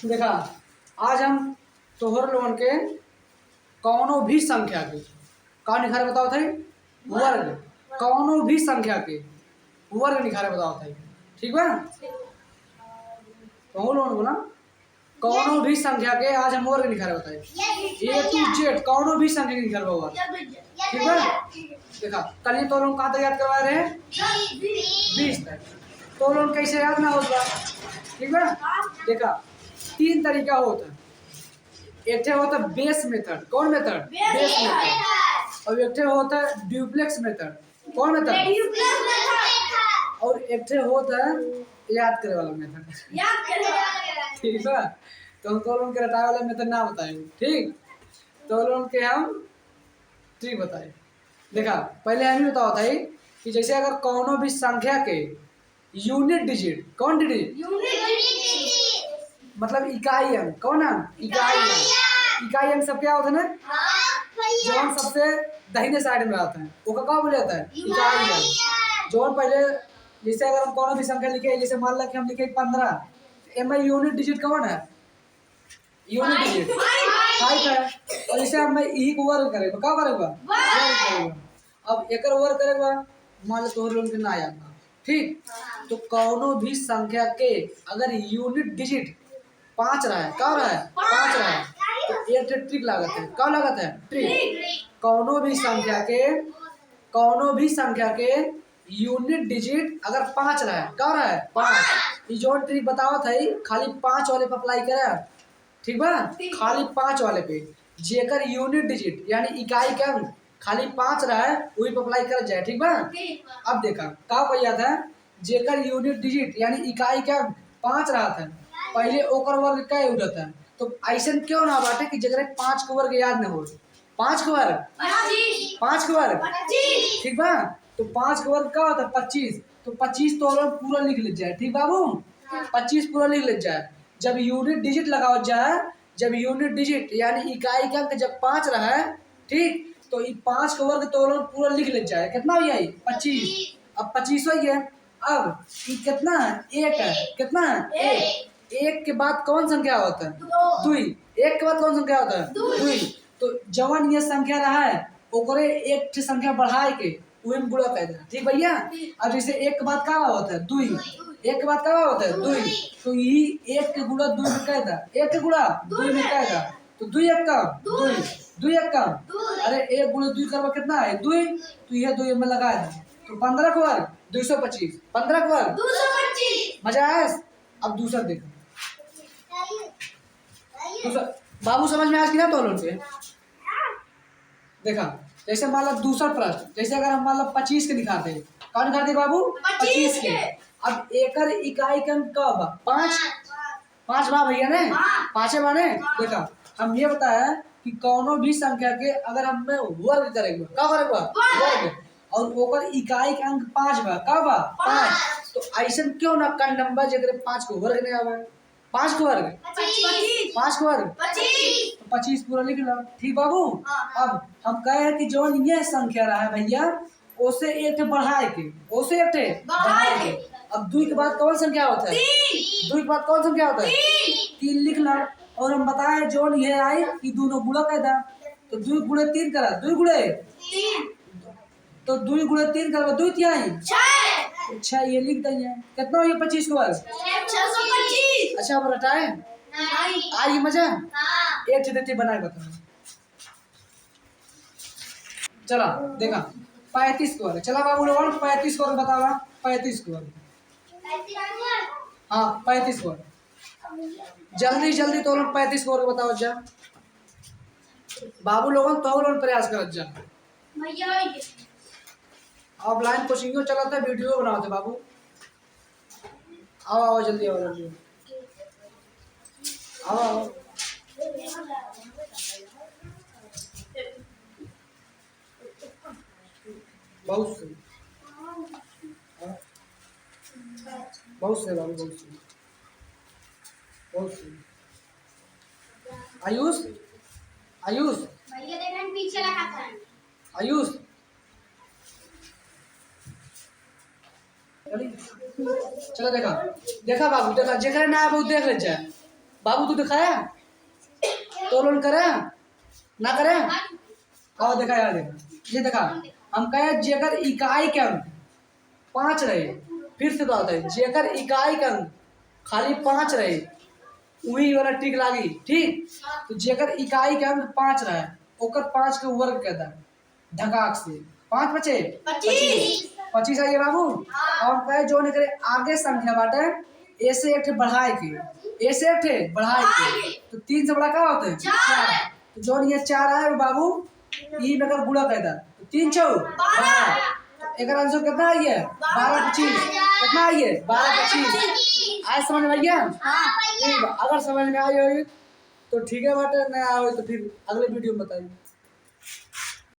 देखा आज हम तोहर लोगन के कौनो भी संख्या के का निखारे बताओ थे वर्ग कौनो भी संख्या के वर्ग निखारे बताओ थे। ठीक बा तो लोगन बोला कौनो भी संख्या के आज हम वर्ग निखारे बताए ए टू जेड कौनो भी संख्या के निखारे वर्ग। ठीक बा देखा कल ही तो लोग कहाँ तक याद करवा रहे हैं 20 तक। तो लोग कैसे याद ना होगा। ठीक बा देखा तीन तरीका होता है। एक होता है बेस मेथड। कौन मेथड बेस मेथड। और एक होता है ड्यूप्लेक्स मेथड। कौन मेथड और एक होता है याद करे वाला मेथड। ठीक है तो हम तो लोगों के रटाए वाला मेथड ना बताए। ठीक तो लोगों के हम ट्रिक बताए। देखा पहले हम ही बताओ था कि जैसे अगर कौनो भी संख्या के यूनिट डिजिट कौन डिजिट मतलब इकाई अंक कौन अंक इकाई अंक सब क्या होता है ना जो हम सबसे दाहिने साइड में आता है वो क्या बोले जाता है इकाई अंक। जो पहले जैसे अगर हम कौन भी संख्या लिखे जैसे मान लो कि हम लिखे 15 एम यूनिट डिजिट कौन है यूनिट डिजिट 5 है। और जैसे अब मैं ई को वर्ग करेगा क्या करेगा अब एक वर्ग करेगा मान लो तो लोग के ना आया। ठीक तो कौनो भी संख्या के अगर यूनिट डिजिट 5 रहा है क्या रहा है 5 रहा है तो एक ट्रिक लागत है क्या लागत है ट्रिक। कौनो भी संख्या के यूनिट डिजिट अगर 5 रहा है क्या रहा है 5 जो ट्रिक बताओ था खाली 5 वाले पे अप्लाई करे। ठीक बा खाली 5 वाले पे जेकर यूनिट डिजिट यानी इकाई का अंक खाली 5 रहा है वही पे अप्लाई कर जाए। ठीक बा अब देखा क्या भैया था जेकर यूनिट डिजिट यानी इकाई का अंक 5 रहा था पहले ओकर वर्ग क्या उठत है। तो ऐसा क्यों ना बाटे कि जगह 5 के वर्ग याद न हो 5 के वर्ग ठीक बा तो 5 के वर्ग क्या होता है 25 तो 25 तो पूरा लिख ले जाए। ठीक बाबू 25 पूरा लिख ले जाए। जब यूनिट डिजिट लगाओ जाए जब यूनिट डिजिट यानी इकाई का अंक जब 5 रहा है ठीक तो 5 के वर्ग तो पूरा लिख ले जाए। कितना हो जाए 25 अब 25 हो गया। अब कितना है एक है कितना है एक के बाद कौन संख्या होता है दुई एक के बाद कौन संख्या होता है दुई। तो जवन ये संख्या रहा है ओकरे एक संख्या बढ़ाए के वही गुणा कर देना। ठीक भैया अब जैसे एक के बाद क्या होता है दुई एक के बाद क्या होता है दुई तो यही एक के गुणा दुई में कह दा एक के गुणा दुई में कह दा तो दुई एक का दुई एक का अरे एक गुणा दुई करवा कितना है दुई तो यह दुई में लगा दे तो 15 का वर्ग 225 15 का वर्ग 225 मजा आया। अब दूसरा देखो बाबू समझ में आज की ना तो लोग के देखा जैसे मान लो दूसरा प्रश्न जैसे अगर हम मान लो 25 के दिखाते कौन दिखाते बाबू 25 के। अब एकर इकाई का अंक कब 5 बा भैया ने 5 बाने। देखा हम ये बताया कि कौनो भी संख्या के अगर हम वर्ग करेंगे क्या करेगा वर्ग और ओकर इकाई का अंक 5 बा का बा 5 तो ऐसा क्यों ना कन नंबर जगह 5 को वर्ग नहीं आवे 5 को वर्ग 5 को वर्ग 25 पूरा लिख लो। ठीक बाबू अब हम कहे हैं कि जो ये संख्या रहा है भैया उसे एक बढ़ाए के उसे एक बढ़ाए के। अब दुई के बाद कौन संख्या होता है दुई के बाद कौन संख्या होता है 3 लिख लो। और हम बताए जो ये आई कि दोनों गुणा कर दा तो 2 गुणे 3 करा 2 गुणे तो 2 गुणे 3 करा 2 क्या आई 6 ये लिख देंगे कितना हो 25 को वर्ग 625। अच्छा अब रटाए आई मजा एक देती बनाए बताओ चला देखा 35 को वर्ग चला बाबू लोग 35 को वर्ग बतावा 35 को वर्ग हाँ 35 को वर्ग जल्दी जल्दी तो लोग 35 को वर्ग बताओ जा बाबू लोगों तो लोग प्रयास कर जा ऑफलाइन कोचिंग चला था वीडियो बनाते बाबू आओ आओ जल्दी आओ जल्दी आओ आओ बहुत से बहुत से बाबू बहुत से आयुष आयुष भैया देखन पीछे लगा था आयुष चलो देखा देखा बाबू देखा जेकर ना आबू देख ले जाए बाबू तू दिखाया तोलन करे ना करे और देखा यार देखा ये देखा हम कहे जेकर इकाई के अंक 5 रहे फिर से बात है जेकर इकाई के अंक खाली 5 रहे वही वाला टिक लागी ठीक तो जेकर इकाई के अंक 5 रहे ओकर 5 के वर्ग कहता है ढकाक से 5 बचे 25 आइए बाबू और कहे जो निकले आगे संख्या बाटे ए से एक ठे बढ़ाए के ए से एक ठे बढ़ाए के तो 3 से बड़ा क्या होता है 4 तो जो ये 4 आए बाबू ई में अगर गुणा कहता तो 3 छौ 12 एक आंसर कितना आई है 12 25 कितना आई है 12 25 आज समझ में आ गया ठीक है अगर समझ में आई होगी तो ठीक है बाटे नहीं आया हो तो फिर अगले वीडियो में बताइए।